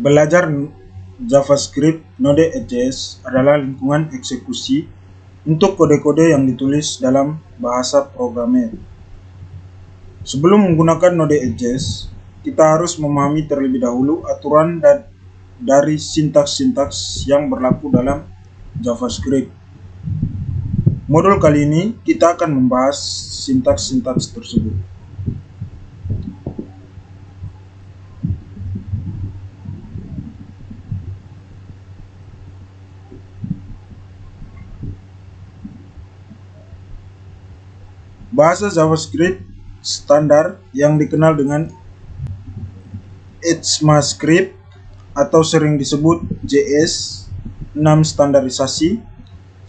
Belajar JavaScript Node.js adalah lingkungan eksekusi untuk kode-kode yang ditulis dalam bahasa programer. Sebelum menggunakan Node.js, kita harus memahami terlebih dahulu aturan dari sintaks-sintaks yang berlaku dalam JavaScript. Modul kali ini kita akan membahas sintaks-sintaks tersebut. Bahasa JavaScript standar yang dikenal dengan ECMAScript atau sering disebut JS6 standarisasi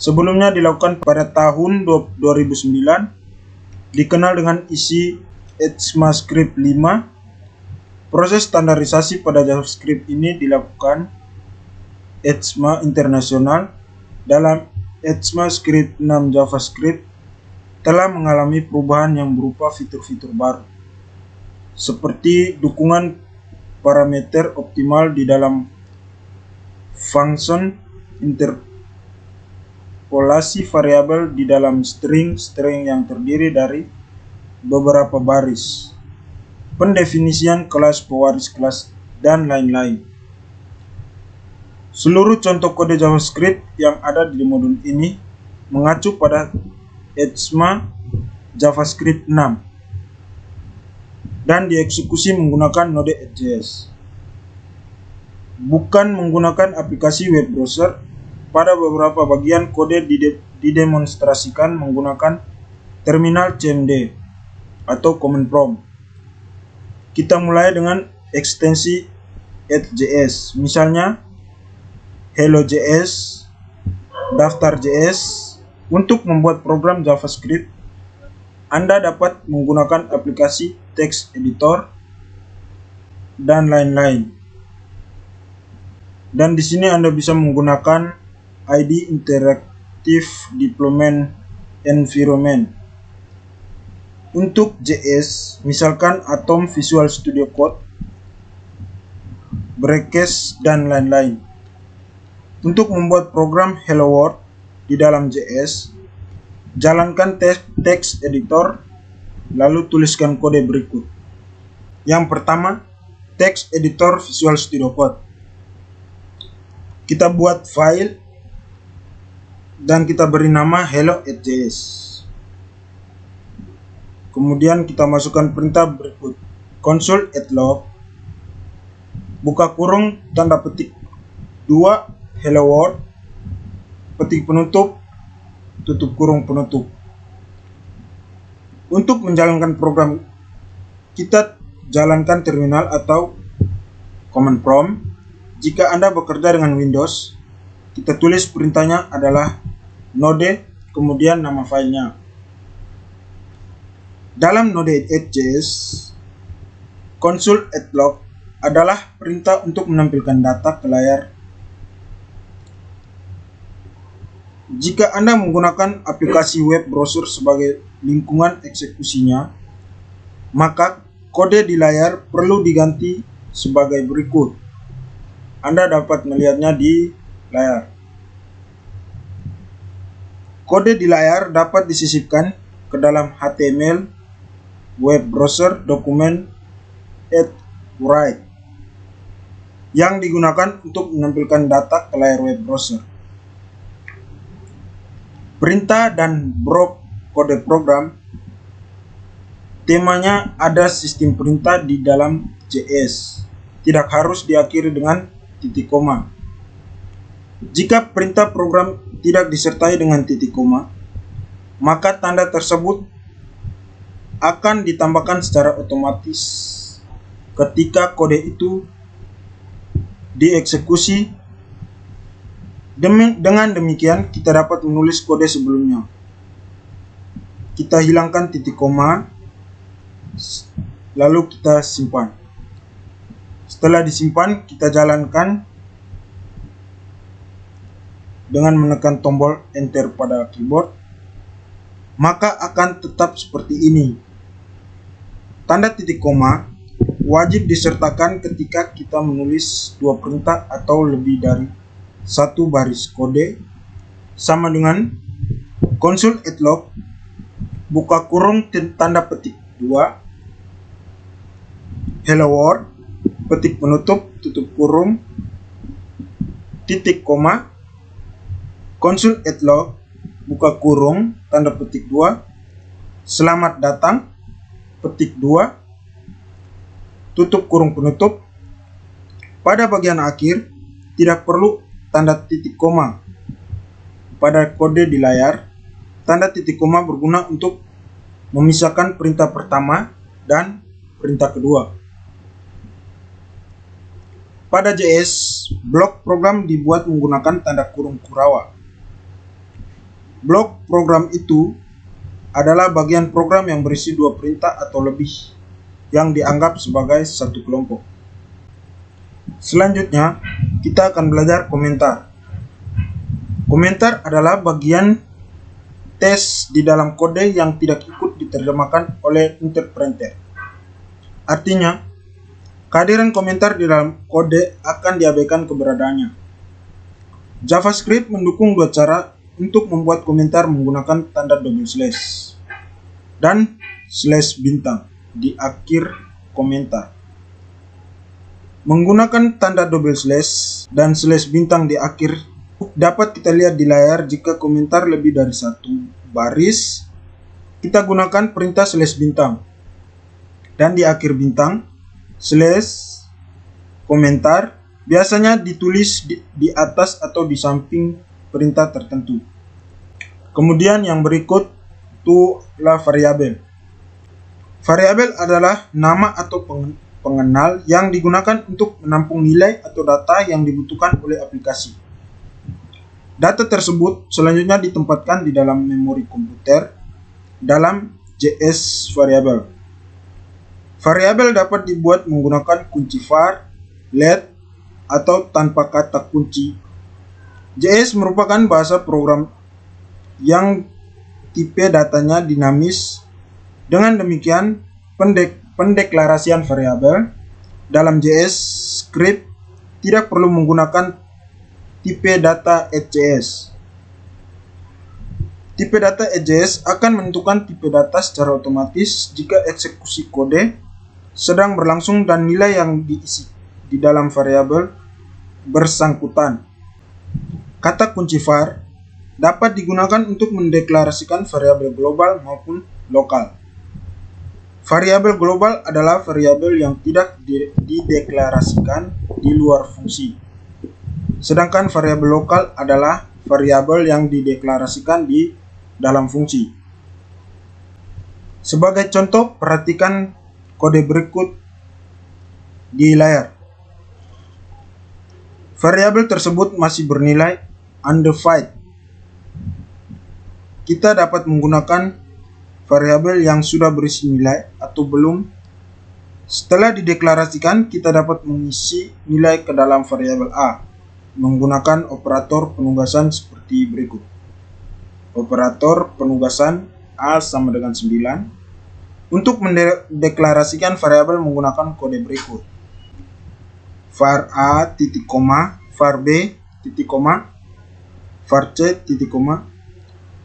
sebelumnya dilakukan pada tahun 2009, dikenal dengan isi ECMAScript 5. Proses standarisasi pada JavaScript ini dilakukan ECMA Internasional. Dalam ECMAScript 6 JavaScript telah mengalami perubahan yang berupa fitur-fitur baru, seperti dukungan parameter optimal di dalam function, interpolasi variabel di dalam string yang terdiri dari beberapa baris, pendefinisian kelas pewaris kelas, dan lain-lain. Seluruh contoh kode JavaScript yang ada di modul ini mengacu pada ECMA JavaScript 6 dan dieksekusi menggunakan Node.js, bukan menggunakan aplikasi web browser. Pada beberapa bagian kode didemonstrasikan menggunakan terminal CMD atau command prompt. Kita mulai dengan ekstensi @js, misalnya hello.js, daftar.js. Untuk membuat program JavaScript, Anda dapat menggunakan aplikasi text editor dan lain-lain. Dan di sini Anda bisa menggunakan IDE Interactive Deployment Environment. Untuk JS, misalkan Atom, Visual Studio Code, Breakers, dan lain-lain. Untuk membuat program Hello World di dalam JS, jalankan text editor, lalu tuliskan kode berikut. Yang pertama, text editor Visual Studio Code. Kita buat file dan kita beri nama hello.js. Kemudian kita masukkan perintah berikut: console.log, buka kurung, tanda petik 2, hello world, petik penutup, tutup kurung penutup. Untuk menjalankan program, kita jalankan terminal atau command prompt. Jika Anda bekerja dengan Windows, kita tulis perintahnya adalah node, kemudian nama filenya. Dalam Node.js, console.log adalah perintah untuk menampilkan data ke layar. Jika Anda menggunakan aplikasi web browser sebagai lingkungan eksekusinya, maka kode di layar perlu diganti sebagai berikut. Anda dapat melihatnya di layar. Kode di layar dapat disisipkan ke dalam HTML web browser dokumen @write yang digunakan untuk menampilkan data ke layar web browser. Perintah dan blok kode program, temanya ada sistem perintah di dalam JS, tidak harus diakhiri dengan titik koma. Jika perintah program tidak disertai dengan titik koma, maka tanda tersebut akan ditambahkan secara otomatis ketika kode itu dieksekusi. Dengan demikian, kita dapat menulis kode sebelumnya. Kita hilangkan titik koma, lalu kita simpan. Setelah disimpan, kita jalankan dengan menekan tombol Enter pada keyboard, maka akan tetap seperti ini. Tanda titik koma wajib disertakan ketika kita menulis dua perintah atau lebih dari satu baris kode, sama dengan console.log buka kurung tanda petik 2 hello world petik penutup tutup kurung titik koma console.log buka kurung tanda petik 2 selamat datang petik 2 tutup kurung penutup. Pada bagian akhir tidak perlu tanda titik koma pada kode di layar. Tanda titik koma berguna untuk memisahkan perintah pertama dan perintah kedua. Pada JS, blok program dibuat menggunakan tanda kurung Kuroda. Blok program itu adalah bagian program yang berisi dua perintah atau lebih yang dianggap sebagai satu kelompok. Selanjutnya, kita akan belajar komentar. Komentar adalah bagian tes di dalam kode yang tidak ikut diterjemahkan oleh interpreter. Artinya, kehadiran komentar di dalam kode akan diabaikan keberadaannya. JavaScript mendukung dua cara untuk membuat komentar menggunakan tanda double slash dan slash bintang di akhir komentar. Menggunakan tanda double slash dan slash bintang di akhir dapat kita lihat di layar. Jika komentar lebih dari satu baris, kita gunakan perintah slash bintang, dan di akhir bintang slash komentar biasanya ditulis di atas atau di samping perintah tertentu. Kemudian yang berikut itulah variabel. Variabel adalah nama atau pengenal yang digunakan untuk menampung nilai atau data yang dibutuhkan oleh aplikasi. Data tersebut selanjutnya ditempatkan di dalam memori komputer dalam JS variabel. Variabel dapat dibuat menggunakan kunci var, let, atau tanpa kata kunci. JS merupakan bahasa program yang tipe datanya dinamis. Dengan demikian, pendeklarasian variabel dalam JS script tidak perlu menggunakan tipe data @js. Tipe data @js akan menentukan tipe data secara otomatis jika eksekusi kode sedang berlangsung dan nilai yang diisi di dalam variabel bersangkutan. Kata kunci var dapat digunakan untuk mendeklarasikan variabel global maupun lokal. Variabel global adalah variabel yang tidak dideklarasikan di luar fungsi. Sedangkan variabel lokal adalah variabel yang dideklarasikan di dalam fungsi. Sebagai contoh, perhatikan kode berikut di layar. Variabel tersebut masih bernilai undefined. Kita dapat menggunakan variabel yang sudah berisi nilai atau belum. Setelah dideklarasikan, kita dapat mengisi nilai ke dalam variabel A menggunakan operator penugasan seperti berikut. Operator penugasan A sama dengan 9. Untuk mendeklarasikan variabel menggunakan kode berikut. var A titik koma, var B titik koma, var C titik koma.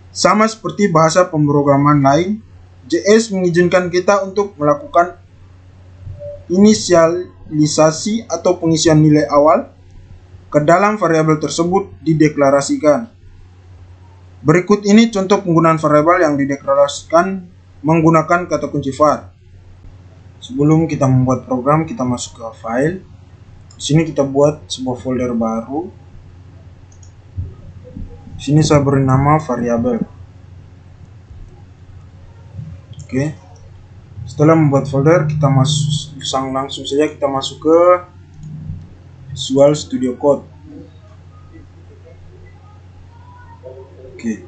Sama seperti bahasa pemrograman lain, JS mengizinkan kita untuk melakukan inisialisasi atau pengisian nilai awal ke dalam variabel tersebut dideklarasikan. Berikut ini contoh penggunaan variabel yang dideklarasikan menggunakan kata kunci var. Sebelum kita membuat program, kita masuk ke file. Di sini kita buat sebuah folder baru. Di sini saya beri nama variabel. Oke. Setelah membuat folder, kita langsung saja kita masuk ke Visual Studio Code. Oke.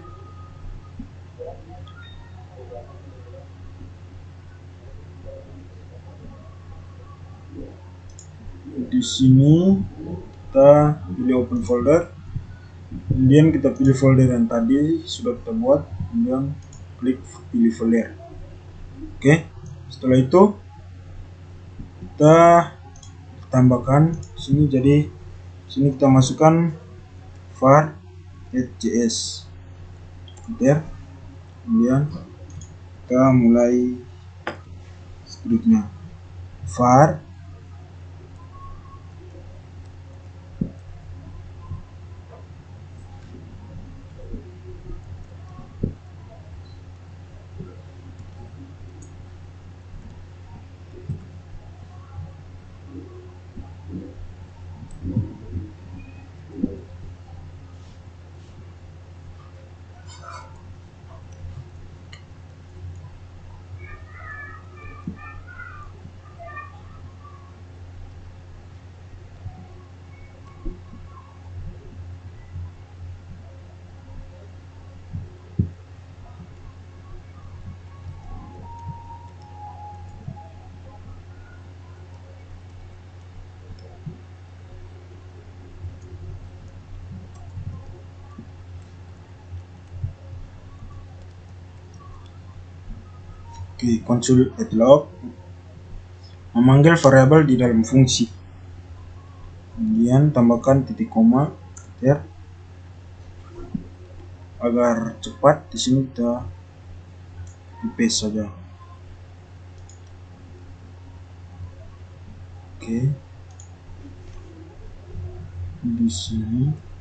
Di sini kita pilih open folder. Kemudian kita pilih folder yang tadi sudah kita buat, kemudian klik pilih folder. Oke, setelah itu kita tambahkan sini. Jadi sini kita masukkan var .js, enter. Kemudian kita mulai scriptnya. Var konsol log memanggil variabel di dalam fungsi. Kemudian tambahkan titik koma, enter. Agar cepat di sini kita paste saja. Di sini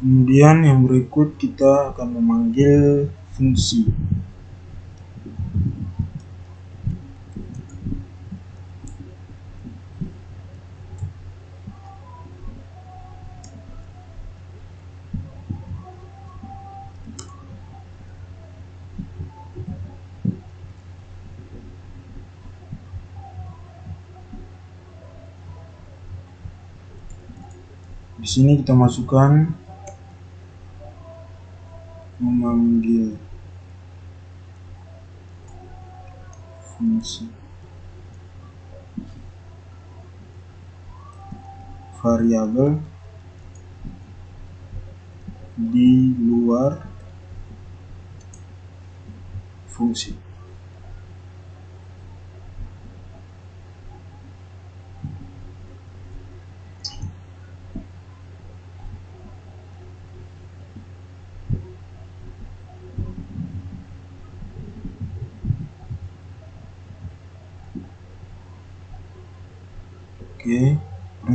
Kemudian yang berikut kita akan memanggil fungsi. Di sini kita masukkan memanggil fungsi variabel di luar fungsi.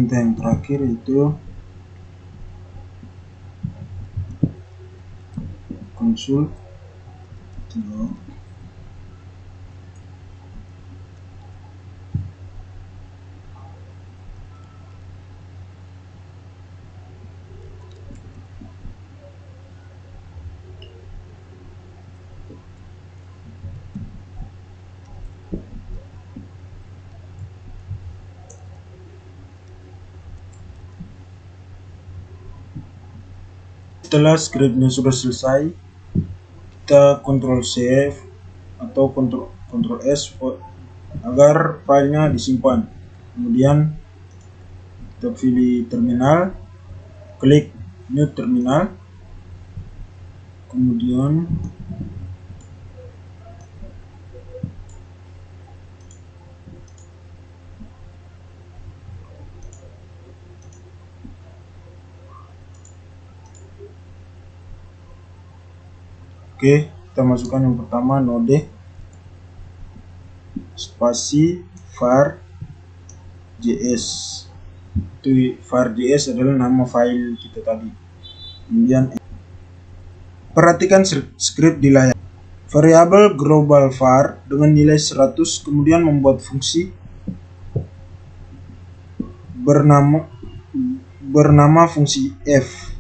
Perintah yang terakhir itu konsol log Setelah scriptnya sudah selesai, kita Ctrl C atau Ctrl S agar filenya disimpan. Kemudian kita pilih terminal, klik new terminal, kemudian kita masukkan yang pertama node, spasi var js. Itu var js adalah nama file kita tadi. Kemudian perhatikan script di layar. Variabel global var dengan nilai 100 kemudian membuat fungsi bernama fungsi f.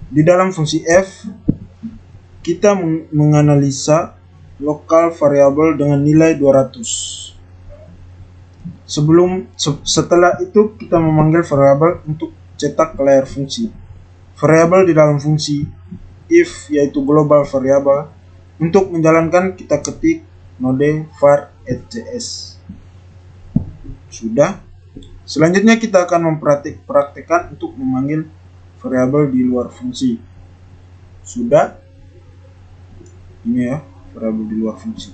Di dalam fungsi f kita menganalisa lokal variabel dengan nilai 200. Setelah itu kita memanggil variabel untuk cetak ke layar fungsi. Variabel di dalam fungsi if yaitu global variable. Untuk menjalankan kita ketik node var js. Sudah. Selanjutnya kita akan mempraktikkan untuk memanggil variabel di luar fungsi. Sudah. Ini ya, variabel di luar fungsi.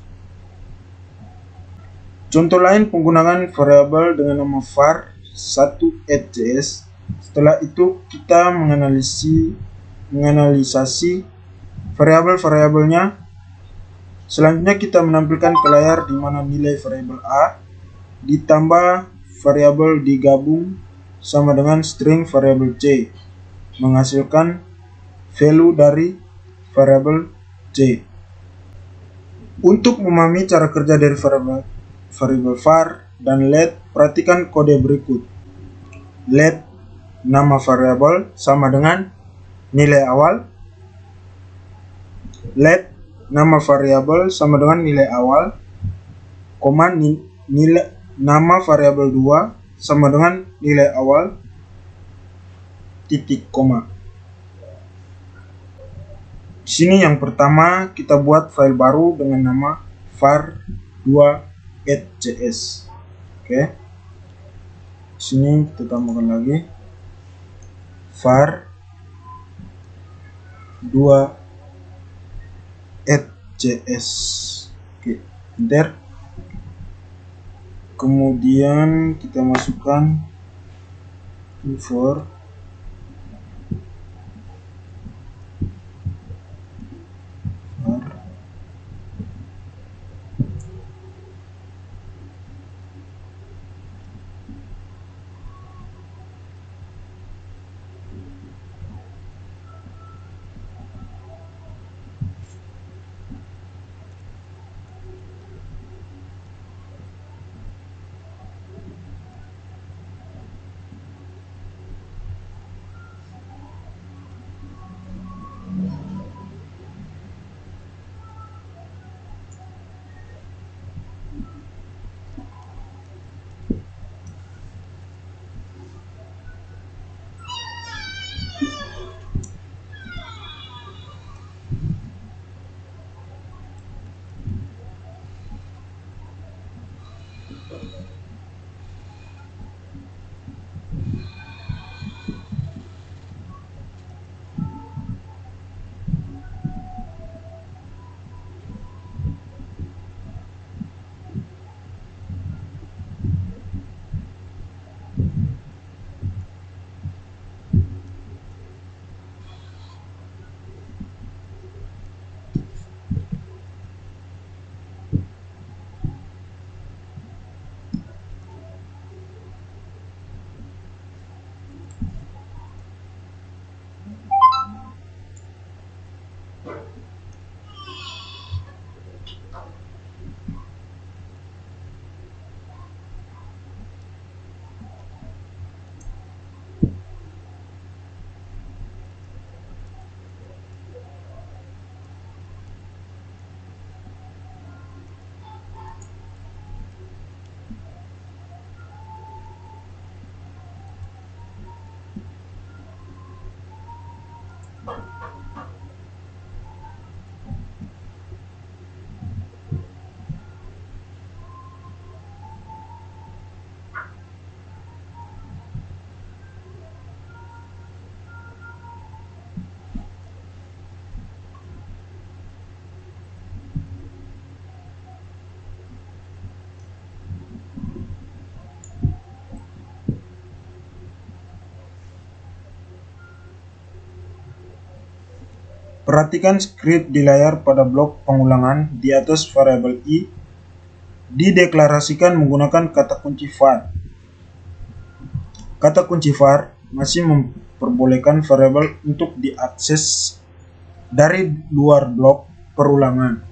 Contoh lain penggunaan variabel dengan nama var 1@js. Setelah itu kita menganalisasi variabel-variabelnya. Selanjutnya kita menampilkan ke layar di mana nilai variabel a ditambah variabel digabung sama dengan string variabel c, menghasilkan value dari variabel c. Untuk memahami cara kerja dari variabel var dan let, perhatikan kode berikut. Let nama variabel sama dengan nilai awal. Let nama variabel sama dengan nilai awal, koma nilai nama variabel 2 sama dengan nilai awal, titik koma. Di sini yang pertama kita buat file baru dengan nama var2.js. Oke. Di sini kita tambahkan lagi var2.js. Oke, enter. Kemudian kita masukkan for perhatikan script di layar pada blok pengulangan di atas variabel i. dideklarasikan menggunakan kata kunci var. Kata kunci var masih memperbolehkan variabel untuk diakses dari luar blok perulangan.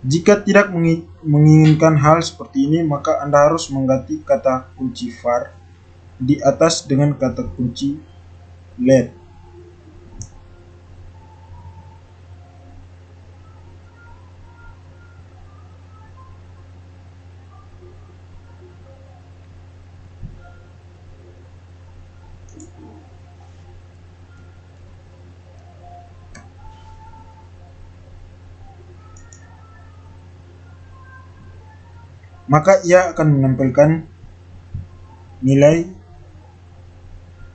Jika tidak menginginkan hal seperti ini, maka Anda harus mengganti kata kunci var di atas dengan kata kunci LED. Maka ia akan menampilkan nilai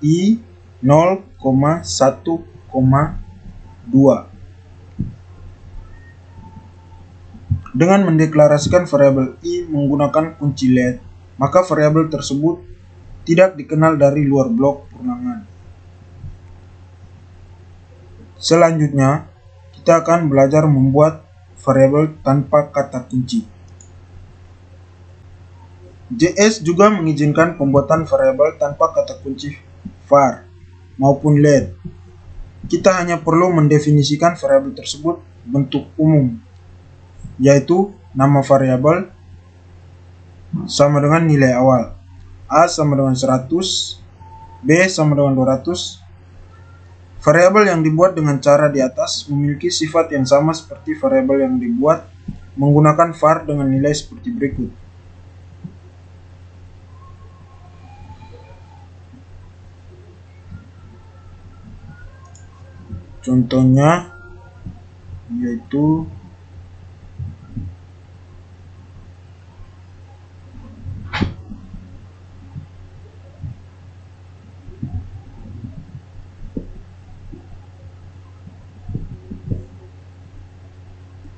I 0,1,2. Dengan mendeklarasikan variabel I menggunakan kunci LED, maka variabel tersebut tidak dikenal dari luar blok perulangan. Selanjutnya, kita akan belajar membuat variabel tanpa kata kunci. JS juga mengizinkan pembuatan variabel tanpa kata kunci var maupun LED. Kita hanya perlu mendefinisikan variabel tersebut bentuk umum, yaitu nama variabel sama dengan nilai awal, A sama dengan 100, B sama dengan 200. Variabel yang dibuat dengan cara di atas memiliki sifat yang sama seperti variabel yang dibuat menggunakan var dengan nilai seperti berikut. Contohnya yaitu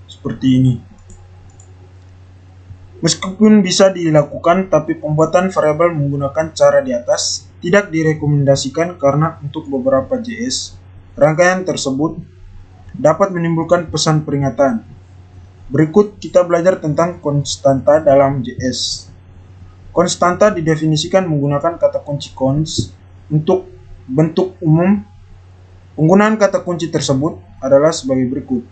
seperti ini. Meskipun bisa dilakukan, tapi pembuatan variabel menggunakan cara di atas tidak direkomendasikan karena untuk beberapa JS, rangkaian tersebut dapat menimbulkan pesan peringatan. Berikut kita belajar tentang konstanta dalam JS. Konstanta didefinisikan menggunakan kata kunci cons. Untuk bentuk umum, penggunaan kata kunci tersebut adalah sebagai berikut.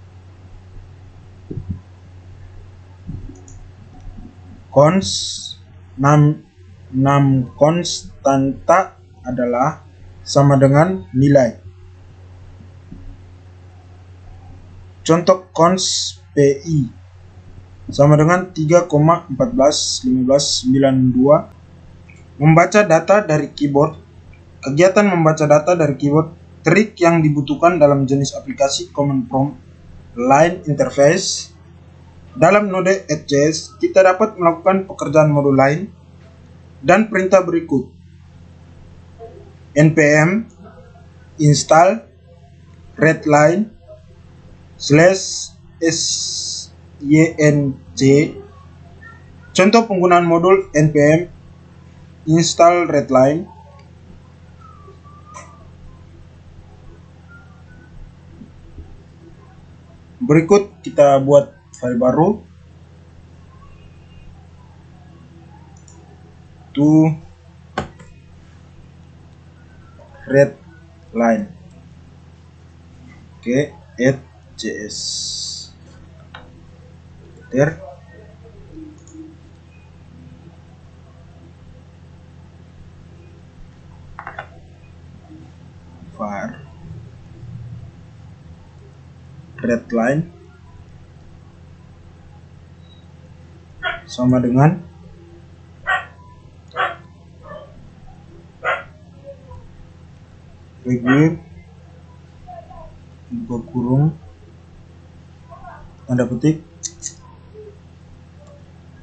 Nam konstanta adalah sama dengan nilai. Contoh cons PI sama dengan 3,141592. Membaca data dari keyboard. Kegiatan membaca data dari keyboard trik yang dibutuhkan dalam jenis aplikasi Command Prompt Line Interface. Dalam Node.js, kita dapat melakukan pekerjaan modul lain dan perintah berikut. npm install readline /syng. Contoh penggunaan modul npm install readline. Berikut kita buat file baru to readline. Oke, add JS. Enter. Var readline sama dengan regular buka kurung tanda petik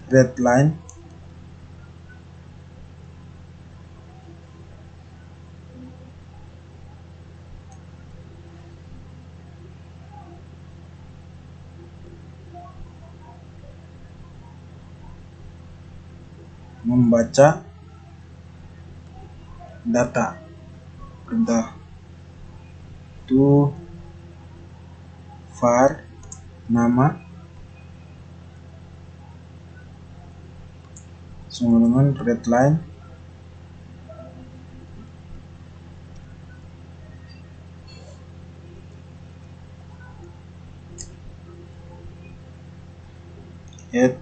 readline membaca data. Perintah to var nama sama dengan red line at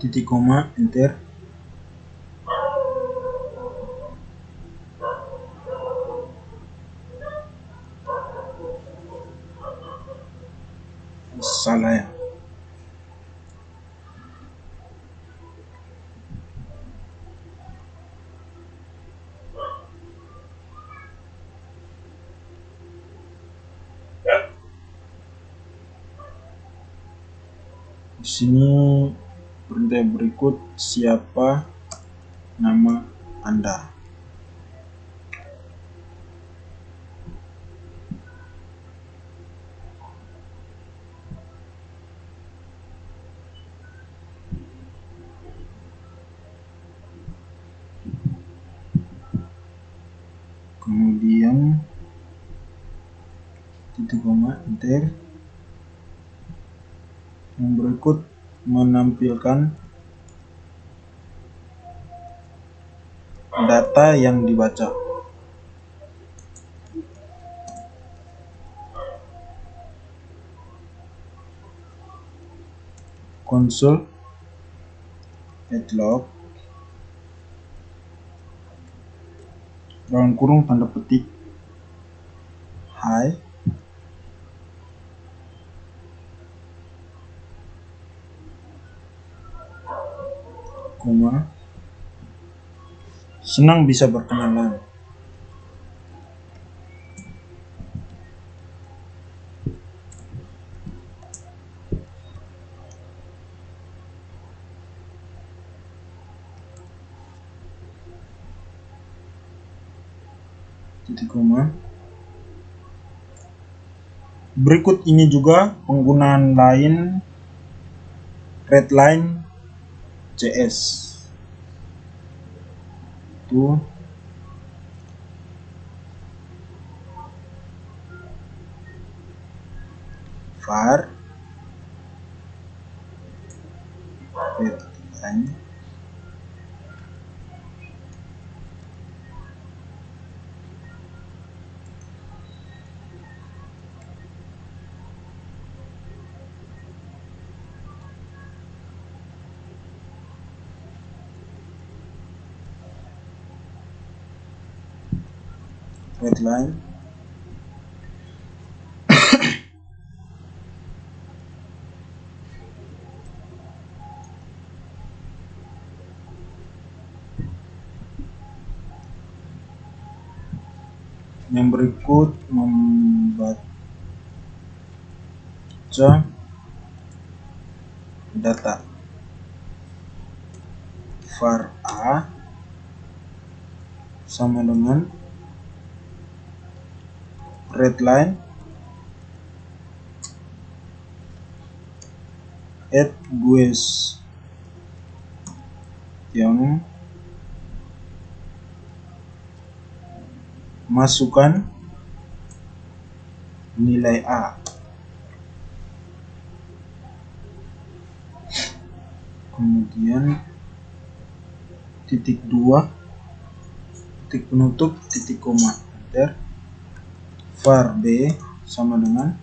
titik koma enter. Salah ya. Di sini perintah berikut, siapa nama Anda. Kemudian titik koma enter. Yang berikut menampilkan data yang dibaca. Konsol log dalam kurung tanda petik hi koma senang bisa berkenalan. Titik koma. Berikut ini juga penggunaan lain redline JS. Tuh. Var redline redline yang berikut membaca data var a sama dengan redline at guess yang masukkan nilai A. Kemudian titik 2 titik penutup titik koma enter. Var B sama dengan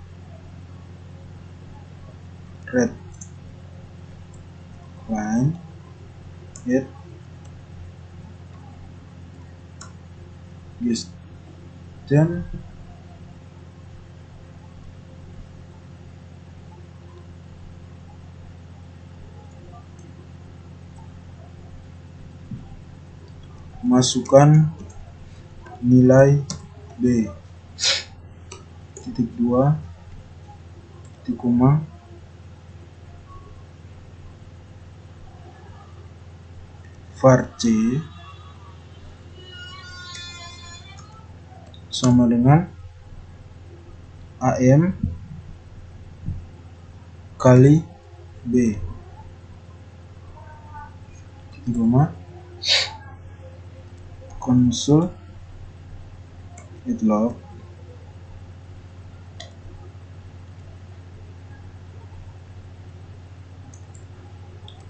redline at guess dan masukkan nilai B. Titik 2 titik koma var C sama dengan AM kali B titik koma konsol log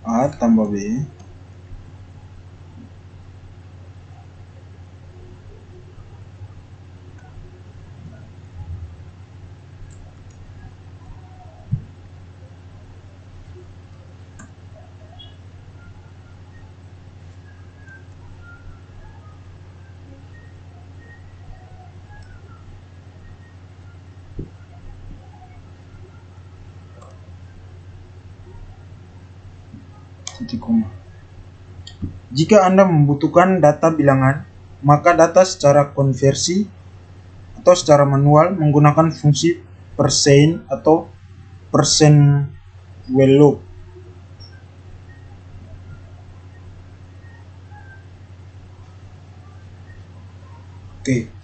A tambah B titik koma. Jika Anda membutuhkan data bilangan, maka data secara konversi atau secara manual menggunakan fungsi percent atau %value. Oke.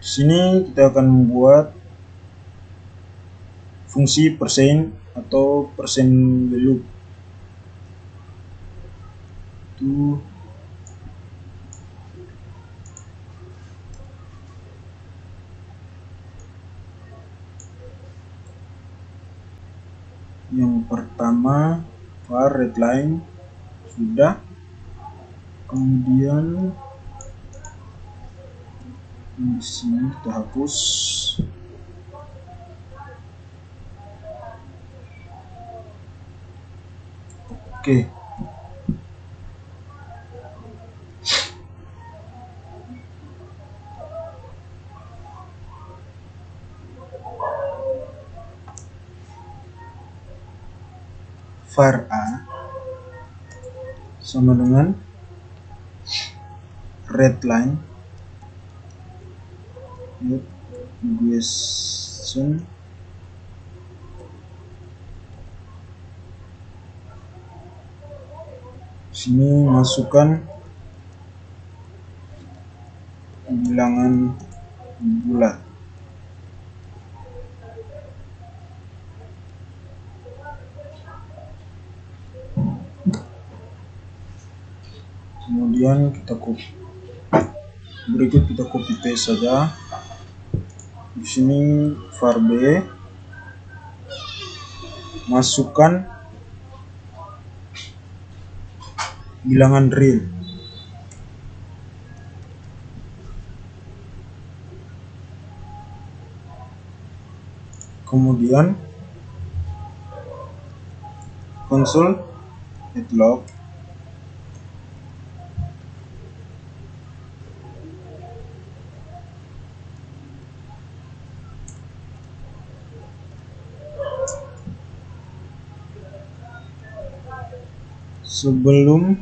Di sini kita akan membuat fungsi persen atau percent value. Itu yang pertama var readline sudah, kemudian di sini kita hapus. Oke. Var A sama dengan readline question sini masukkan bilangan bulat. Kemudian kita copy. Berikut kita copy paste saja. Di sini var B, masukkan bilangan real. Kemudian console log sebelum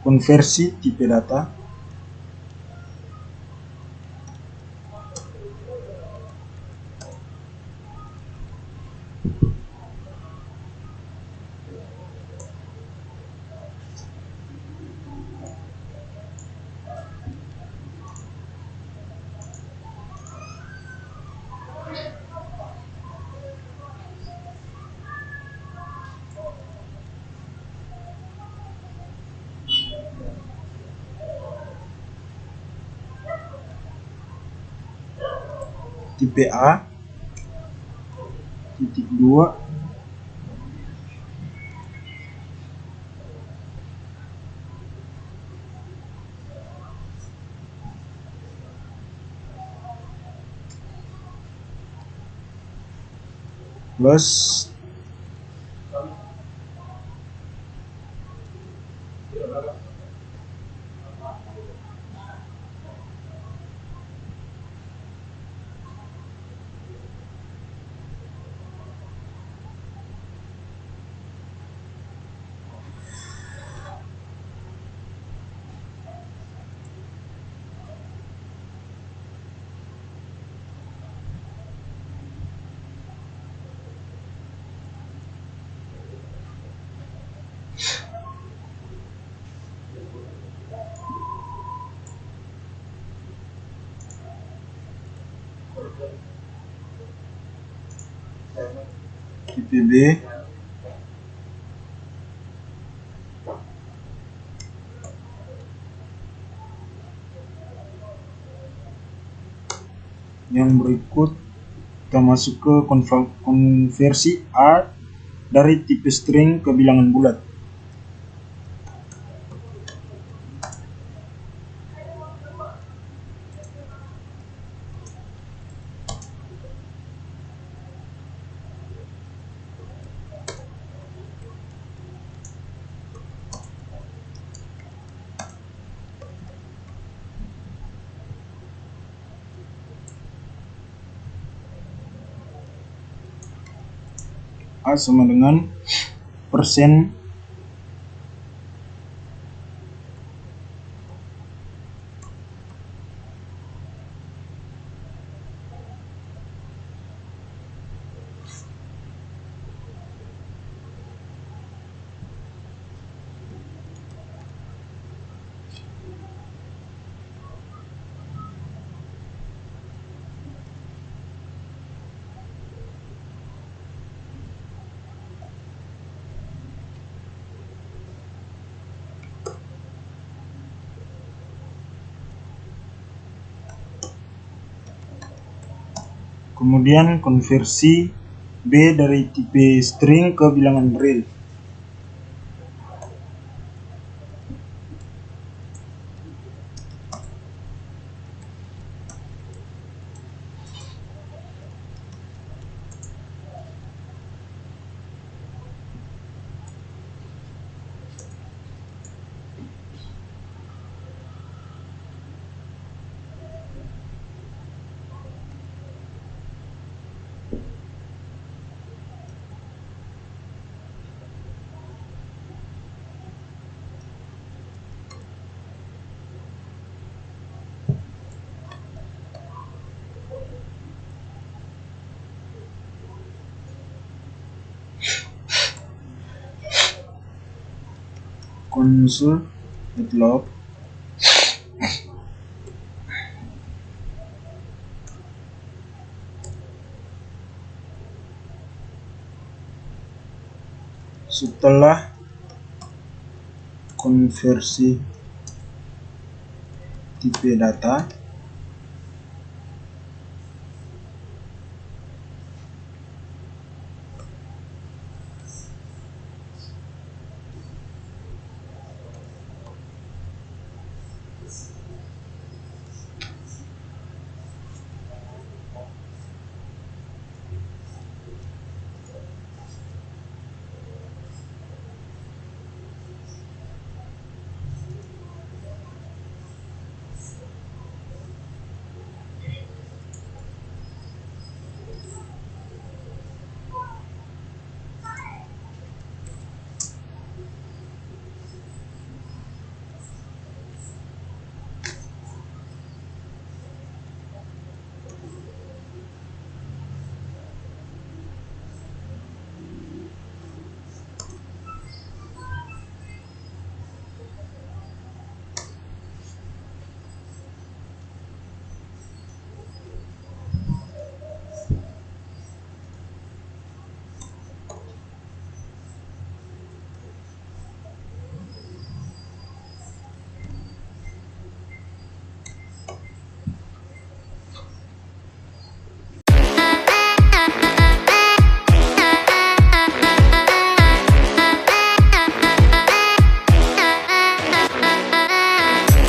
konversi tipe data tipe A titik 2 plus tipe B, yang berikut kita masuk ke konversi A dari tipe string ke bilangan bulat. A sama dengan persen kemudian konversi B dari tipe string ke bilangan real. console.log setelah konversi tipe data